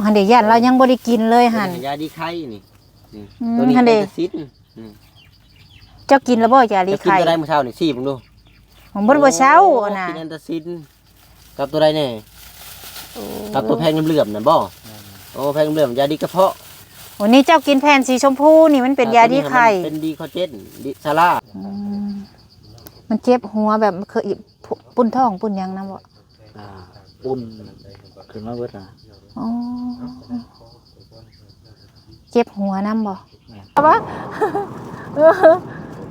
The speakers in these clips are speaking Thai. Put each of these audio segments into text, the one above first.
หันเดยันเรายังบ่ได้กินเลยหันยาดีไข้นี่ตัวนี้เป็นซิดเจ้ากินแล้วบ่ยาดีไข้กินตัวใดมื้อเช้านี่4ผมดูผมบ่เช้าน่ะกินแอนตาซินกับตัวใดแน่กับตัวแพงเหลื่อมๆน่ะบ่โอ้แพงเหลื่อมยาดีกระเพาะวันนี้เจ้ากินแผ่นสีชมพูนี่มันเป็นยาดีไข้เป็นดีคอเจนดิซาร่ามันเจ็บหัวแบบเคยปุ้นท้องปุ้นยังนะบ่ปุ่นขึ้นมาเบิดน่ะอ๋อเจ็บหัวน้ำบ่เอาปะ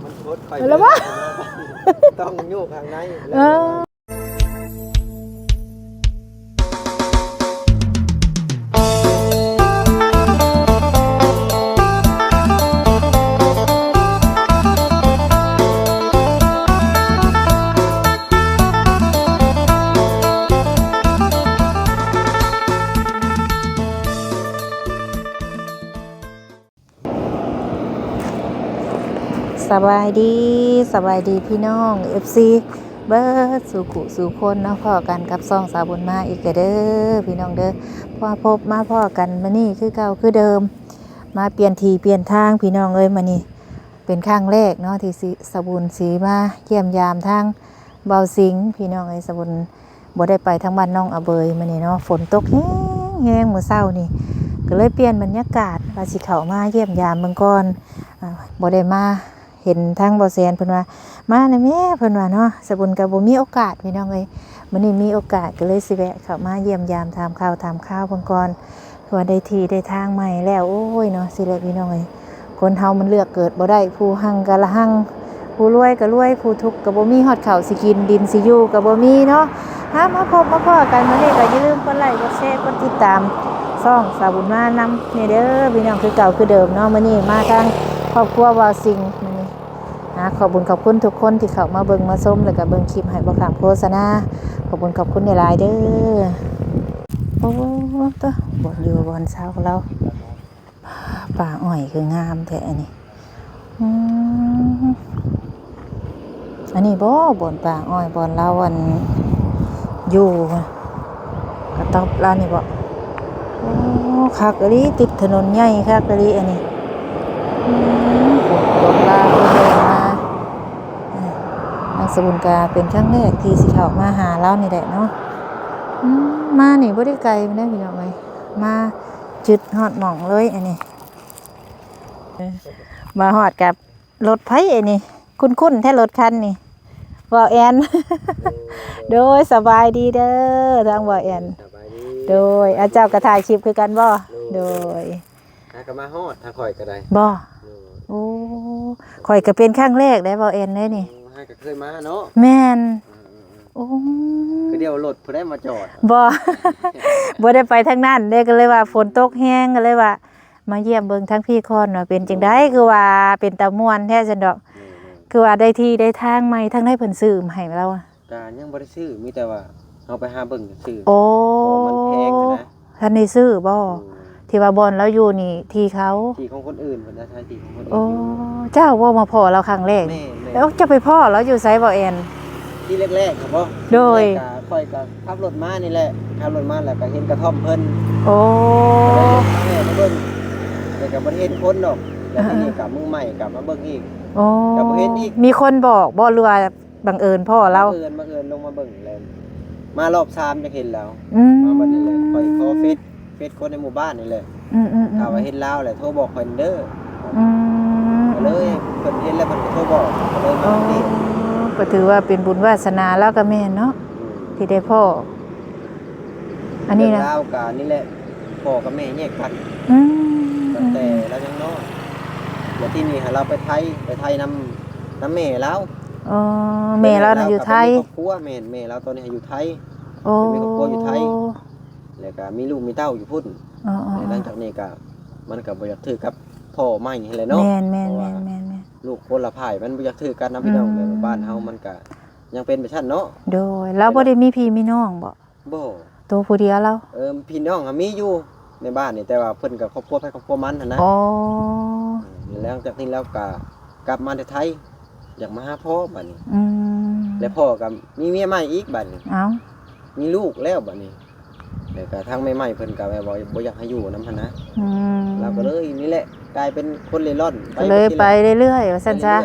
มันโคตรไปแล้วปะต้องโยกทางในสบายดีพี่น้อง FC เบิร์ดสู่กุสู่คนเนาะพ่อกันกับซ่องสาวบุญมาอีกเด้อพี่น้องเด้อพ่อกันมานี่คือเก่าคือเดิมมาเปลี่ยนทีเปลี่ยนทางพี่น้องเอ้ยมานี่เป็นครั้งแรกเนาะที่สาวบุญสีมาเยี่ยมยามทางเบาสิงพี่น้องเอ้ยสาวบุญบ่ได้ไปทางบ้านน้องอเบยมานี่เนาะฝนตกแห้งมื้อเช้านี่ก็เลยเปลี่ยนบรรยากาศว่าสิเข้ามาเยี่ยมยามเบิ่งก่อนบ่ได้มาเห็นทางบ่แซนเพิ่นว่ามาแน่แม่เพิ่นว่าเนาะสบุญก็บ่มีโอกาสพี่น้องเอ้ยมื้อนี้มีโอกาสก็เลยสิแวะเข้ามาเยี่ยมยามถามข่าวเพิ่นก่อนว่าได้ที่ได้ทางใหม่แล้วโอ้ยเนาะสิแหละพี่น้องเอ้ยคนเฮามันเลือกเกิดบ่ได้ผู้หังก็ละหังผู้รวยก็รวยผู้ทุกข์ก็บ่มีฮอดข้าวสิกินดินสิอยู่ก็บ่มีเนาะมาพบมาพ้อกันมื้อนี้ก็อย่าลืมกดไลค์กดแชร์กดติดตามช่องสาวบุญมานำนี่เด้อพี่น้องคือเก่าคือเดิมเนาะมื้อนี้มาทางครอบครัวว่าสิ่งขอบคุณขอบคุณทุกคนที่เข้ามาเบิ่งมาชมแล้วก็เบิ่งคลิปให้บ่ข้ามโฆษณาขอบคุณหลายๆเด้อโอ้ตัวบ่อยู่บ่อนเช้าของเราป่าอ้อยคืองามแท้อันนี้อันนี้บ่อนป่าอ้อยบ่อนเราอันอยู่กระต๊อบเรานี่บ่โอ้คักอีหลีติดถนนใหญ่คักอีหลีอันนี้บ่อนลาสบุญกาเป็นครั้งแรกที่สิเข้ามาหาเรานี่แหละเนาะมานี่บ่ได้ไกลมาได้พี่น้องเอ้ยมาจุดฮอดหม่องเลยอันนี้มาฮอดกับรถไผอันนี้คุ้นๆแท้รถคันนี่บ่าวแอนโดยสบายดีเด้อทางบ่าวแอนโดยอาเจ้าก็ถ่ายคลิปคือกันบ่โดยก็มาฮอดทางข่อยก็ได้บ่โอ้ข่อยก็เป็นครั้งแรกได้บ่าวแอนเลยนี่ให้ก็เคยมาเนาะแม่นโอ้คือเดี๋ยวรถเพิ่นได้มาจอดบ่ได้ไปทางนั้นเด้ก็เลยว่าฝนตกแห้งก็เลยว่ามาเยี่ยมเบิ่งทั้งพี่คอนว่าเป็นจังได๋คือว่าเป็นตาม่วนแท้ซั่นดอกคือว่าได้ที่ได้ทางใหม่ทั้งได้เพิ่นซื้อมาให้เราก็ยังบ่ได้ซื้อมีแต่ว่าเฮาไปหาเบิ่งซื้อโอ้มันแพงนะท่านได้ซื้อบ่ที่ว่าบ่อนเราอยู่นี่ที่เขาที่ของคนอื่นเพิ่นได้ใช้ที่ของคนอื่นโอ้เจ้าว่ามาพ้อเราครั้งแรกแล้วจะไปพ้อเราอยู่ไสบ่แอนที่แรกๆครับบ่โดยค่อยก็ขับรถมานี่แหละขับรถมาแล้วก็เห็นกระท่อมเพิ่นโอ้มาเบิ่งแต่ก็บ่เห็นคนดอกแล้วทีนี้ก็มือใหม่กลับมาเบิ่งอีกโอ้ก็บ่เห็นอีกมีคนบอกบ่หรือว่าบังเอิญพ่อเราบังเอิญลงมาเบิ่งแล้วมารอบ3จะเห็นแล้วมาบัดนี้แหละค่อยขอเฟซคนในหมู่บ้านนี่แหละถ้าว่าเห็นแล้วแหละโทรบอกเพิ่นเด้อเลยเพิ่นเห็นแล้วเพิ่นก็โทรบอกเลยมาที่ก็ถือว่าเป็นบุญวาสนาแล้วก็แม่นเนาะที่ได้พ่ออันนี้นะแล้วก็นี่แหละพ่อกับแม่แยกกันตั้งแต่เรายังน้อยแล้วที่นี่เราไปไทยนำแม่แล้วแม่เราอยู่ไทยครอบครัวแม่เราตอนนี้อยู่ไทยมีครอบครัวอยู่ไทยแล้วก็มีลูกมีเต้าอยู่พุ่นหลังจากนี้ก็มันก็บ่อยากถือกับพ่อใหม่แหละเนาะแม่นลูกคนละภายมันบ่อยากถือกันนะพี่น้องในบ้านเฮามันก็ยังเป็นแบบนั้นเนาะโดยแล้วบ่ได้มีพี่มีน้องบ่ตัวผู้เดียวเราพี่น้องมีอยู่ในบ้านนี่แต่ว่าเพิ่นก็ครอบครัวครอบครัวมันหั่นนะแล้วจากนี้แล้วก็กลับมาที่ไทยอยากมาหาพ่อบัดนี้แล้วพ่อก็มีเมียใหม่อีกบัดนี้อ้าวมีลูกแล้วบัดนี้ แต่ก็ทั้งใหม่ๆเพิ่นก็แบบว่าบ่อยากให้อยู่นำหันนะ อืม เราก็เลยนี่แหละกลายเป็นคนเร่ร่อน เลยไปเรื่อยๆว่าซั่นซะ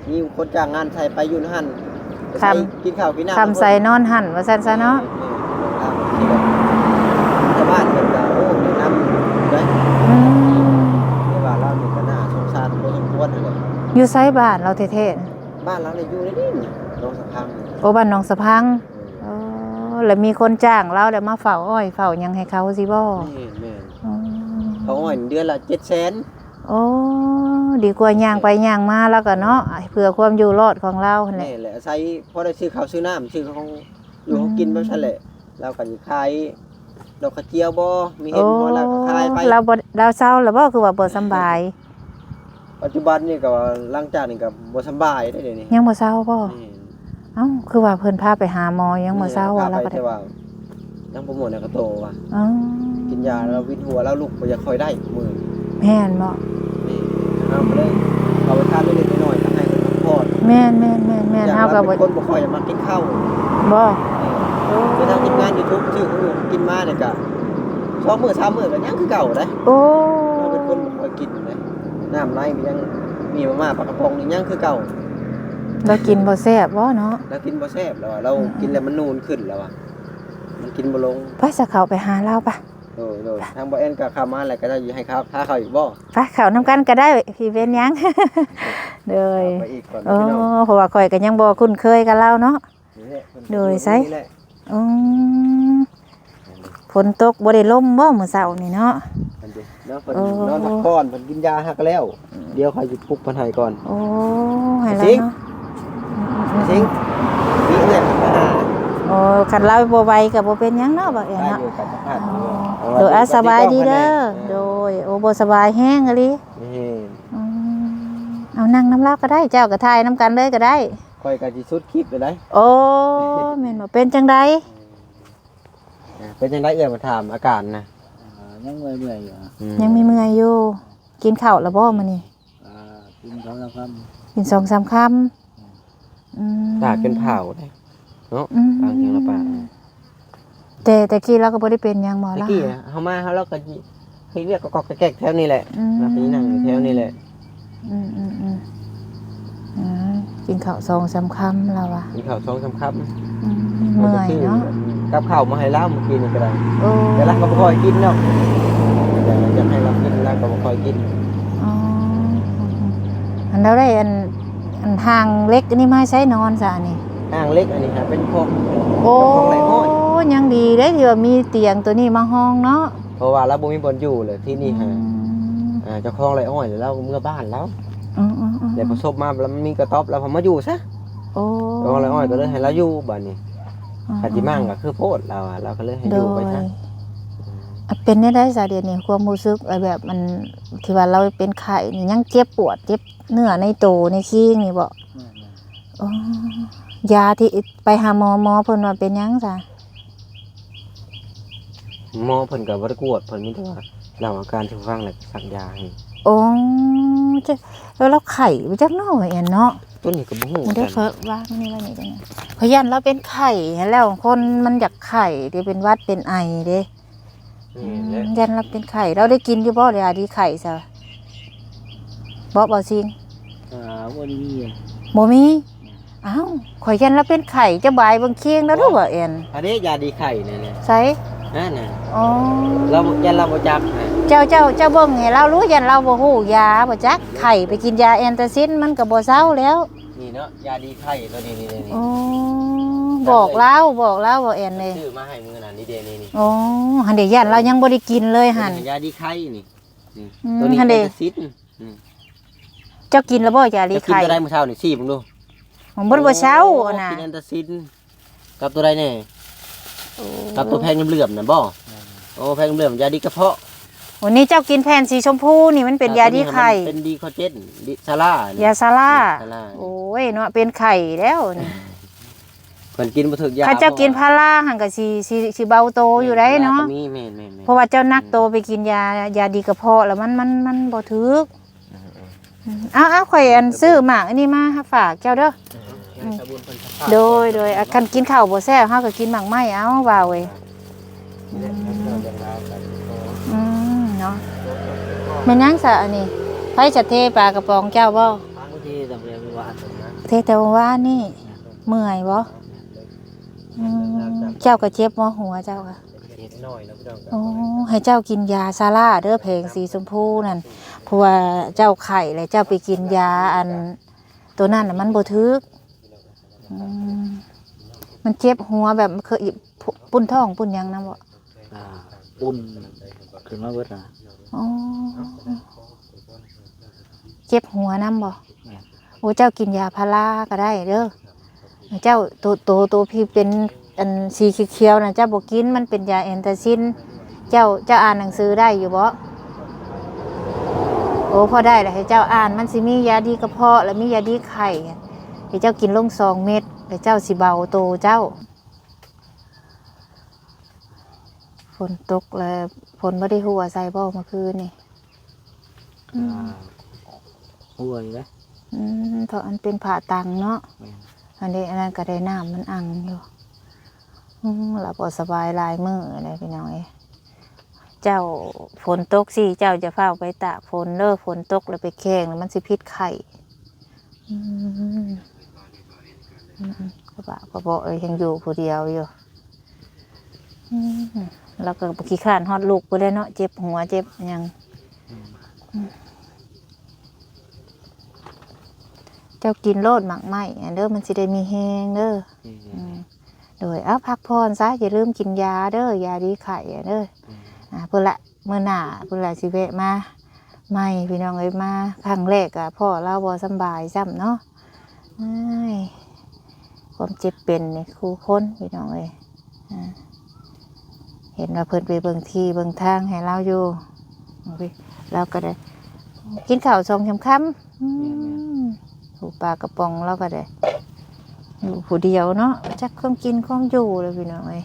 มีคนจ้างงานใช้ไปอยู่หั่น ทำ ไปกินข้าวกินน้ำ ทำใส่นอนหั่นว่าซั่นซะเนาะ ชาวบ้านเพิ่นก็โอ้แนะนำเด้ อืม ที่ว่าเรานี่ก็น่าสงสารพอสมควรนั่นแหละ อยู่ไสบ้านเราเท่ๆน่ะ บ้านเราเนี่ยอยู่ในนี่น้องสะพัง โอ้บ้านหนองสะพังอ๋อแล้วมีคนจ้างเราแล้วมาเฝ้าอ้อยเฝ้าหยังให้เขาสิบ่ แม่น อ๋อ เขาอ้อยเดือนละ700,000 โอ้ดีกว่าย่างไปย่างมาแล้วก็เนาะเพื่อความอยู่รอดของเราหั่นแหละ นี่แหละใช้พอได้ซื้อข้าวซื้อน้ำซื้อของอยู่ของกินแบบนั้นแหละเราก็สิขายดอกกระเจียวบ่มีเห็นพอแล้วก็ขายไป เราบ่เราเศร้าแล้วบ่คือว่าบ่สำบาย ปัจจุบันนี่ก็หลังจากนี่ก็บ่สำบายได้เดี๋ยวนี้ ยังบ่เศร้าบ่ นี่ เอ้าคือว่าเพิ่นพาไปหาหมอยังบ่เศร้าว่า แล้ แล้ว วก็ได้ แต่ว่ายังบ่หมดแล้วก็โตว่ะ อ๋อ กินยาแล้ววิตหัวแล้วลูกบ่อยากค่อยได้มื้อ แม่นบ่ นี่เอาไปเลยเอาไปทานเล็กๆน้อยๆก็ให้มันพักผ่อน แม่นเฮาก็ เป็ บ่ นคนบ่ค่อยมากินข้าว บ่ คือทางทีมงาน YouTube ชื่อของลูกกินมาเนี่ยก็2 มื้อ 3 มื้อก็ยังคือเก่าเด้ โอ้ เราเป็นคนบ่ค่อยกินนะน้ำในก็ยังมีมาม่าปลากระป๋องนี่ยังคือเก่า เรากินบ่แซ่บบ่เนาะ แล้วกินบ่แซ่บแล้วอะเรากินแล้วมันนูนขึ้นแล้วอ่ะมันกินบ่ลง ไปสะเข้าไปหาเราปะ โดยทางบ่แอนก็เข้ามาแล้วก็จะให้ครับพาเข้าอีกบ่ ไปเข้านํกันก็ได้พี่เว้นหยัง เด้ย ไปอีกก่อน โอ้ พี่น้อง เพราะว่าข่อยก็ยังบ่คุ้นเคยกับเราเนาะ โดยไส นี่แหละ อืมฝนตกบ่ได้ลมบ่มื้อเช้านี่เนาะ อันเดียวเนาะเพิ่นนอนพักผ่อนเพิ่นกินยาฮักแล้ว เดี๋ยวค่อยสิปลุกเพิ่นให้ก่อน โอ้ให้เรา สิง เนาะ สิงมีเอื้อนมาหา โอ้คันเราบ่ไหวก็บ่เป็นหยังเนาะบ่เอ็น ได้ เนาะ อยู่กับสัมภาษณ์อยู่ โดยสบายดีเด้อโดยโอ้บ่สบายแฮงอะลิ นี่ อืมเอานั่งน้ำเล่าก็ได้เจ้าก็ทายน้ำกันเลยก็ได้ ค่อยก็สิสุดคลิปเลยได้ โอ้แม่นบ่เป็นจังได เป็นจังไดเอื้อนมาถามอาการนะ ยังเมื่อยๆอยู่อะ ยังมีเมื่อยอยู่กินข้าวแล้วบ่มื้อนี้ กินเขาแล้วครับ กิน 2-3 คำอืม ปากจนเผาได้เนาะ อืม ปากยังละปาก แต่กี้เราก็บ่ได้เป็นหยังหมอ ตะ ล่ะ กี้เฮามาเฮาเราก็เฮ็ดเวียกก็กอกแกกแถวนี้แหละ อืม มาพี่นั่งอยู่แถวนี้แหละ อืมกินข้าว2-3 คำแล้วอ่ะ มีข้าว2-3ครับ อืมเมื่อยเนาะ กับข้าวมาให้เราเมื่อกี้นี่ก็ได้ โอ้ แต่เราก็บ่ค่อยกินเนาะแต่จะให้เรากินเราก็บ่ค่อยกิน อ๋ออันเราได้อันทางเล็กอันนี้มาใช้นอนซะนี่ อ่างเล็กอันนี้ครับเป็นพวก โอ้ ของไหลห้อย ยังดีได้ที่ว่ามีเตียงตัวนี้มาห้องเนาะ เพราะว่าเราบ่มีบ่อนอยู่เลยที่นี่ฮะ อืม เจ้าของไรอ้อยแล้วเราเมื่อบ้านแล้ว อืม เดี๋ยวประสบมาแล้วมันมีกระต๊อบแล้วผมมาอยู่ซะ โอ้ เจ้าของไรอ้อยก็เลยให้เราอยู่บ้านนี้ปฏิมั่งก็คือโพดเราอะเราก็เลยให้ โด อยู่ไป ย ซะ เป็นได้ซะเดี๋ยวนี้ความรู้สึกแบบมันที่ว่าเราเป็นไข้นี่ยังเจ็บปวดเจ็บเนื้อในโตในขี้นี่บ่อ๋อยาที่ไปหาหมอเพิ่นว่าเป็นหยังซะ หมอเพิ่นก็บ่ได้กวดเพิ่นมีแต่ว่าเราอาการที่ฟังแล้วสักยาให้ โอ้จะแล้วเราไข้ไปจักหน่อยเนาะ ต้นนี้ก็บ่ฮู้ มัน กั ได้ น เพิ่นว่านี่ว่านี่จังไงเพราะยันเราเป็นไข้แล้วคนมันอยากไข้เดี๋ยวเป็นหวัดเป็นไอเด้ นี่แหละ ยันเราเป็นไข่เราได้กินอยู่บ่ยาดีไข่ซะบ่ซิง วันนี้ บ่มีอ้าวข่อยยันเราเป็นไข่จะบายเบิ่งเคียงแล้วเด้อบ่แอน อันนี้ยาดีไข่นี่แหละ ไส นั่นน่ะ อ๋อ เรายันเราบ่จักนะ เจ้าเบิ่งให้เรารู้ยันเราบ่ฮู้ยาบ่จักไข่ไปกินยาแอนตาซินมันก็บ่เซาแล้ว นี่เนาะยาดีไข่ตัวนี้นี่ อ๋อบอกเราบ่แอนเลย ซื้อมาให้มื้อนั้นนี่เด้นี่ อ๋อหันเดี๋ยวยันเรายังบ่ได้กินเลยหัน ยาดีไข่นี่ อืม ตัวนี้ หั่นเด้ เป็นซิด เจ้ากินแล้วบ่ยาดี จะกิน ไข่ ตัวใดมื้อเช้านี่ซี่มึงดู ผมบ่ได้บ่เซาน่ะ กินแอนตาซินกับตัวใดแน่กับตัวแพงเหลื่อมๆน่ะบ่โอ้แพงเหลื่อมยาดีกระเพาะ วันนี้เจ้ากินแผ่นสีชมพูนี่มันเป็นยาดีไข่ เป็นดีคอเจนดีซาร่าย าซาร่า ซาร่า โอ้ยเนาะเป็นไข่แล้วนี่ เพิ่นกินบ่ถึกยา ข้าเจ้ากินพาราหันก็สิเบาโตอยู่ได้เนาะ มีแม่น เพราะว่าเจ้านักโตไปกินยาดีกระเพาะแล้วมันบ่ถึกเอาข่อยอันซื้อหมากอันนี้มาฝากเจ้าเด้อ โดยคันกินข้าวบ่แซ่บเฮาก็กินหมากไม้เอาว่าเว้ย นี่แหละเราเรื่องราวกันโต เนาะ โตก็ แม่นางซะอันนี้ไผจะเทปลากระป๋องเจ้าบ่ บางทีต้องเรียนว่าอันนั้น เทแต่ว่านี่เมื่อยบ่อืมเจ้าก็เจ็บบ่หัวเจ้าก็ เห็นหน่อยนะพี่น้อง โอ้ให้เจ้ากินยาซาร่าเด้อเพลงสีชมพูนั่นเพราะว่าเจ้าไข่เลยเจ้าไปกินยาอันตัวนั้นน่ะมันบ่ทึกอืมมันเจ็บหัวแบบเคยปุ้นท้องปุ้นหยังนำบ่ ปุ่นขึ้นมาเบิดนะ อ๋อเจ็บหัวนำบ่โอ้เจ้ากินยาพาราก็ได้เด้อเจ้าตัวพี่เป็นอันสีเขียวๆน่ะเจ้าบ่กินมันเป็นยาแอนตาซินเจ้าอ่านหนังสือได้อยู่บ่โอ้พอได้แล้วให้เจ้าอ่านมันสิมียาดีกระเพาะและมียาดีไข้ให้เจ้ากินลง2 เม็ดแล้วเจ้าสิเบาโตเจ้าฝนตกแล้วฝนบ่ได้หัวใส่บ่เมื่อคืนนี่หัวอยู่เลย เพราะอันเป็นผ่าตังเนาะอันนี้อันนั้นก็ได้น้ำมันอังอยู่แล้วพอสบายลายมืออะไรพี่น้องเอ้เจ้าฝนตกสิเจ้าจะเฝ้าไปตากฝนเด้อฝนตกแล้วไปแข่งแล้วมันสิพิษไข่กระบะกระเบาะยังอยู่ผู้เดียวอยู่แล้วก็ขี้ข้านฮอดลูกไปเลยเนาะเจ็บหัวเจ็บยังเจ้ากินโลดหมักไหมเด้อมันสิได้มีแฮงเด้อโดยเอาพักผ่อนซะอย่าลืมกินยาเด้อยาดีไข่เด้อเพื่อละเมื่อหน้าเพื่อละสิเวะมาไม่พี่น้องเอ้ยมาครั้งแรกอะพ่อเราบ่สบายซ้ำเนาะความเจ็บเป็นนี่คู่คนพี่น้องเอ้ยเห็นว่าเพิ่นไปเบิ่งที่เบิ่งทางให้เราอยู่เราก็ได้กินข้าว2 ค่ำถูกปลากระป๋องเราก็ได้อยู่ผู้เดียวเนาะจักความกินความอยู่เลยพี่น้องเอ้ย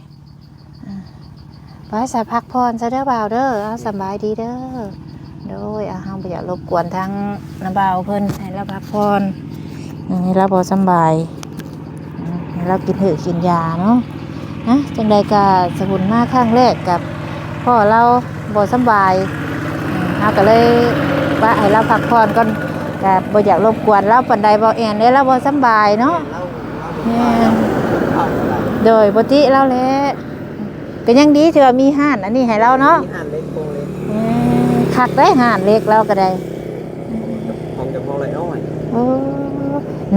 ไปสายพักผ่อนซะเด้อบ่าวเด้อเอาสบายดีเด้อโดยเฮาบ่อยากรบกวนทางน้าบ่าวเพิ่นให้เราพักผ่อนให้เราบ่สบายให้เรากินกินยาเนาะจังใดก็สมุนมาครั้งแรกกับพ่อเราบ่สบายเฮาก็เลยว่าให้เราพักผ่อนก่อนก็บ่อยากรบกวนเราปานใดบ่แอนได้เราบ่สบายเนาะโดยปกติเราแหละก็ยังดีที่ว่ามีห้านอันนี้ให้เราเนาะ มีหันเล็กโคเลย คักได้ห้านเล็กเราก็ได้ ห้องจะห้องอะไรน้อย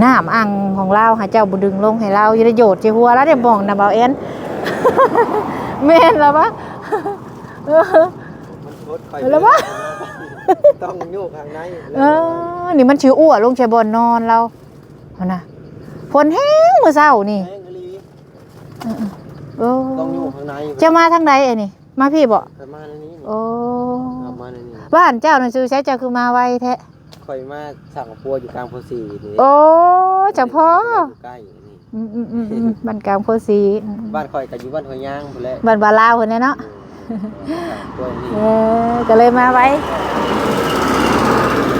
น้ำอ่างของเราหาเจ้าบ่ดึงลงให้เราอยู่ได้โยดสิหัวแล้วได้บ่องน่ะเบาแอนแม่นแล้วปะมันชดคอยแล้วปะต้องโยกทางไหน นี่มันชื่ออ้วลงใช้บ่อนนอนเราเอานะฝนแห้งเมื่อเช้านี่ต้องโยกทางไหน จะมาทางใดไอ้นี่มาพี่บ่ มาในนี้ โอ้ มาในนี้ บ้านเจ้าน่ะซื้อใช้เจ้าคือมาไวแท้ คอยมาสั่งปัวอยู่กลางโพสีนี่ โอ้เจ้าพ่อ ใกล้นี่ บ้านกลางโพสี บ้านคอยกับอยู่บ้านหอยย่างไปแล้ว บ้านบาลาวคนนี้เนาะ ตัวนี้ ก็เลยมาไว้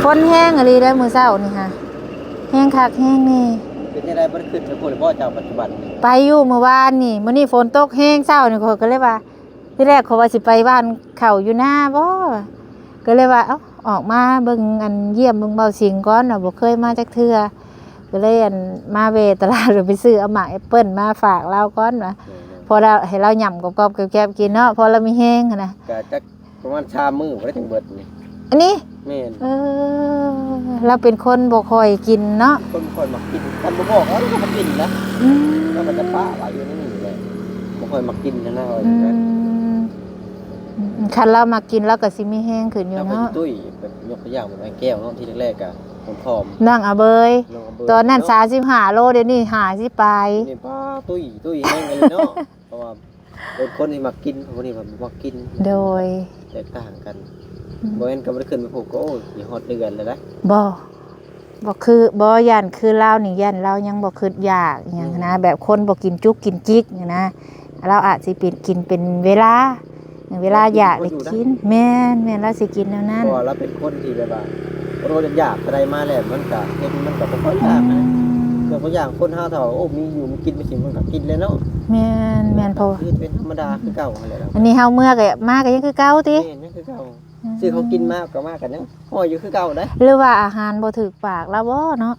ฝนแห้งอะไรได้มื้อเช้านี่ค่ะแห้งคักแห้งนี่ เป็นยังไงบ้านขึ้นเป็นคนพ่อเจ้าปัจจุบัน ไปอยู่เมื่อวานนี่มื้อนี้ฝนตกแห้งเช้านี่ข้อยก็เลยว่าที่แรกเขาว่าสิไปบ้านเขาอยู่หน้าบ่ก็เลยว่าเอ้าออกมาเบิ่งอันเยี่ยมเบิ่งเบาสิงก่อนน่ะบ่เคยมาจักเทื่อก็เลยอันมาเวตลาดหรือไปซื้อเอาหมากแอปเปิ้ลมาฝากเราก่อนว่าพอเราให้เราหย่ำกรอบๆแกบๆกินเนาะพอเรามีแห้งหั่นน่ะ ก็จักประมาณชามมือบ่ได้ถึงเบิดนี่ อันนี้ แม่น เราเป็นคนบ่ค่อยกินเนาะ คนมากินกันบ่บอกก็มากินนะแล้วก็จะป้าไหลอยู่นี่แหละบ่ค่อยมากินนะว่าอย่างนั้น คันเรามากินแล้วก็สิมีแห้งขึ้นอยู่ แล้วก็ เนาะ ตุ้ยแบบยกตัวอย่างเหมือนไอ้แก้วเนาะที่แรกๆอ่ะผอม นั่งเอาเบยตอนนั้น35โลเดี๋ยวนี้50ปลาย นี่ป้าตุ้ยแห้งกันเลยเนาะเพราะว่าเป็นคนที่มากินคนนี้แบบมากิน โดย แตกต่างกันบ่แม่นก็บ่ได้ขึ้นไปผูกก็โอ้ยฮอดเดือนแล้วนะ บ่คือบ่ย่านคือเรานี่ย่านเรายังบ่คิดอยากอิหยังนะแบบคนบ่กินจุกกินจิกนะเราอาจสิเป็นกินเป็นเวลาอยากได้กินแม่นเราสิกินแนวนั้น เพราะว่าเราเป็นคนที่แบบว่าเราอยากอะไรมาแล้วมันก็เฮ็ดมันก็บ่ค่อยยากนะเครื่อง บางอย่างคนเฮาเฒ่าโอ้มีอยู่มีกินมีสิมันก็กินเลยเนาะ แม่นเพราะว่า คือเป็นธรรมดาคือเก่าหั่นแหละ อันนี้เฮาเมื่อก็มาก็ยังคือเก่าติ นี่นั่นคือเก่าซื้อของกินมากก็มากกันยังห้อยอยู่คือเก่าได้ หรือว่าอาหารบ่ถูกปากเราบ่เนาะ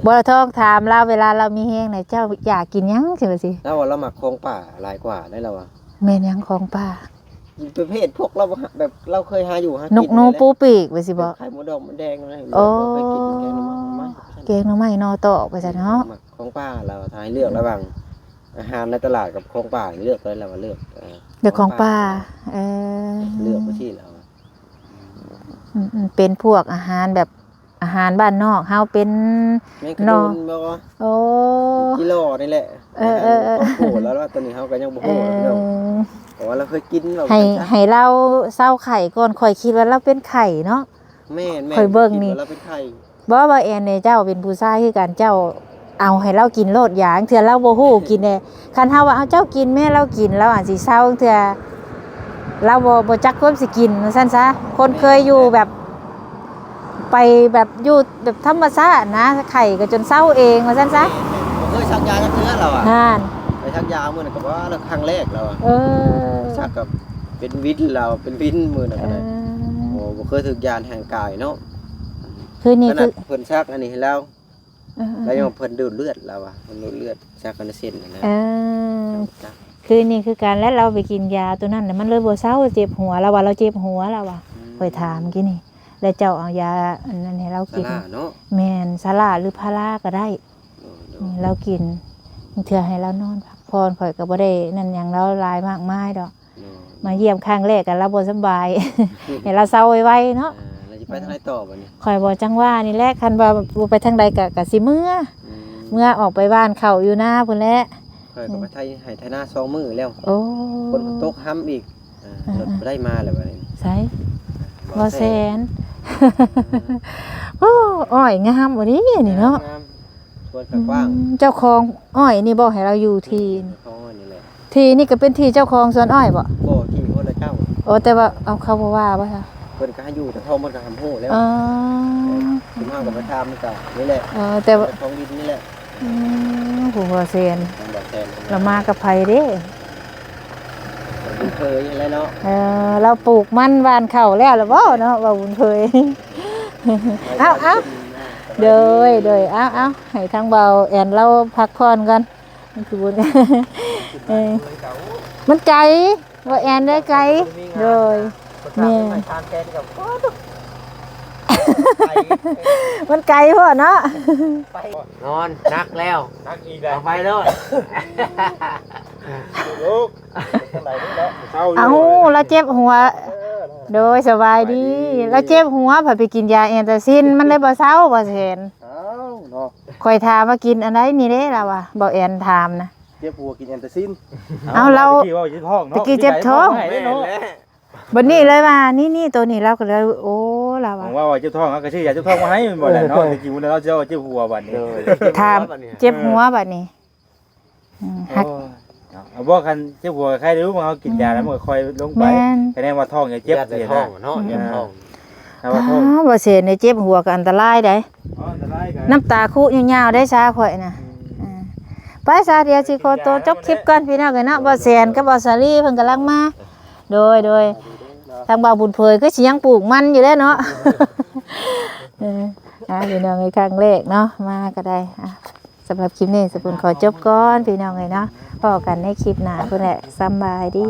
บ่ละทองถามเราเวลาเรามีแฮงน่ะเจ้าอยากกินหยังใช่บ่สิ แล้วว่าเราหมักของป่าหลายกว่าได้แล้วอ่ะ แม่นหยังของป้า ประเภทพวกเราแบบเราเคยหาอยู่หาน กิ กหนูปูปีกว่าสิบ่ ไข่หมูดองหมูแดงอะไร โอ้ เคยกินแกงหน่อไม้ แกงหน่อไม้นอตอกว่าซั่นเนาะ หมักของป่าเราทายเลือกระหว่างอาหารในตลาดกับของป่าเลือกเลยเราเลือก เด็กของป้าเลือกไปที่เรา เป็นพวกอาหารแบบอาหารบ้านนอกเฮาเป็น แม่งกระโดนบ่ โอ้ กิโลนี่แหละโอ้โหแล้วว่าตอนนี้เฮาก็ยังบ่ เอ ฮู้เนาะ อ เพราะว่าเราเคยกินเรา ให้เราเศร้าไข่ก่อนข่อยคิดว่าเราเป็นไข่เนาะ แม่น ข่อยเบิ่งนี่ เราเป็นไข่ บ่ว่าแอนเนี่ยเจ้าเป็นผู้ชายคือกันเจ้าเอาให้เรากินโลดหยางเทื่อเราบ่ฮู้กินแน่คันเฮาว่าเอาเจ้ากินแม่เรากินเราอาจสิเศร้าเทื่อเราบ่จักความสิกินว่าซั่นซะคนเคยอยู่แบบไปแบบอยู่แบบธรรมชาตินะไข่ก็จนเศร้าเองว่าซั่นซะ เคยชักยาจักเทื่อเราอ่ะ นั่น ไปชักยามื้อนั้นก็ว่าเราครั้งแรกเราอ่ะ เออ ชักกับเป็นวินเราเป็นวินมื้อนั้นก็ได้โอ้บ่เคยถึกยานแห่งกายเนาะ คือนี่ ข คื นา อ ดเพิ่นชักอันนี้ให้เรา เออ แล้วยังเพิ่นดูดเลือดเราอ่ะเพิ่นดูดเลือดชักกันเส้นนั่นแหละ เออคือนี่คือการแล้วเราไปกินยาตัวนั้นน่ะมันเลยบ่เศร้าเจ็บหัวแล้วว่าเราเจ็บหัวแล้วว่ะค่อยถามกินนี่แล้วเจ้าเอายาอันนั้นให้เรากิน สาระเนาะ แม่นสลาหรือพาราก็ได้นี่เรากินเทื่อให้เรานอนพักผ่อนข่อยก็บ่ได้นั่นหยังเราหลายมากมายดอกมาเยี่ยมครั้งแรกกันเราบ่สบาย ให้เราเศร้าไวๆเนาะ เราจะไปทางไหนต่อบัดนี้ ข่อยบ่จังว่านี่แหละคันว่าบ่ไปทางใดก็สิเมื่อออกไปบ้านเขาอยู่หน้าพุ่นแหละ เคยก็ไปไทยให้ไทยหน้า2มื้อแล้ว โอ้ คนตกห้ำอีกรถบ่ได้มาแล้วบัดนี้ ใช่บ่แสน โอ้อ้อยงามบ่ดีนี่เนาะ สวนกว้าง เจ้าของอ้อยนี่บ่ให้เราอยู่ที่นี่ อ๋อนี่แหละ ที่นี่ก็เป็นที่เจ้าของสวนอ้อยบ่ บ่ที่คนละเจ้า โอ้แต่ว่าเอาเขาบ่ว่าบ่ค่ะ เพิ่นก็ให้อยู่แต่ทองมันก็ทำฮู้แล้ว อ๋อ คุณเฮาก็มาทำก็นี่แหละ แต่ว่า ของดินนี่แหละ ผู้บ่แสน มันบ่แทน เรามากับไผเด้ บุญเคยอะไรเนาะ เราปลูกมันหวานข้าวแล้วล่ะบ่เนาะว่าบุญเคย เอาเด้อเอาให้ทางเบาแอนเราพักผ่อนกันมันคือบุญ มันไกลว่าแอนได้ไกลเลยแม่มันไกลพ่อเนาะ นอนนักแล้วนักอีกแล้วไปเลย ลูกเอาแล้วเจ็บหัวโดยสบายดีแล้วเจ็บหัวพอไปกินยาแอนตาซินมันเลยบ่เศร้าบ่เห็นคอยถามว่ากินอันใดนี่เด้ล่ะว่ะบ่แอนถามนะ เจ็บหัวกินแอนตาซิน เอาเราตะกี้เจ็บท้องบัดนี้เลยว่านี่ตัวนี้เราก็เลยโอ้ล่ะ ผ ว่ะ มว่าเจ็บท้องก็ชื่อยาเจ็บท้องมาให้มันบ่ได้เนาะจริงๆเราจะเจ็บหัวบัดนี้ ถามเจ็บหัวบัดนี้ฮัก เอาบ่คันเจ็บหัวใครรู้ว่าเขากินยาแล้วมันก็ค่อยลงไป แม่น คะแนนว่าท้องอย่าเจ็บ เจ็บท้องเนาะเจ็บท้อง ถ้าว่าท้อง บ่เสียในเจ็บหัวก็อันตรายได้ อ๋ออันตรายกัน น้ำตาคุยาวๆได้ซาข่อยน่ะไปซาเดียวสิขอตัวจบคลิปก่อนพี่น้องกันเนาะบ่แสนกับบ่สาลีเพิ่นกำลังมาโดยทางบ่าวบุญเผยคือสิยังปลูกมันอยู่แล้วเนาะพี่น้องในครั้งแรกเนาะมาก็ได้สำหรับคลิปนี้สปุนขอจบก่อนพี่น้องเลยเนาะพบกันในคลิปหน้าพุ่นแหละสำบายดี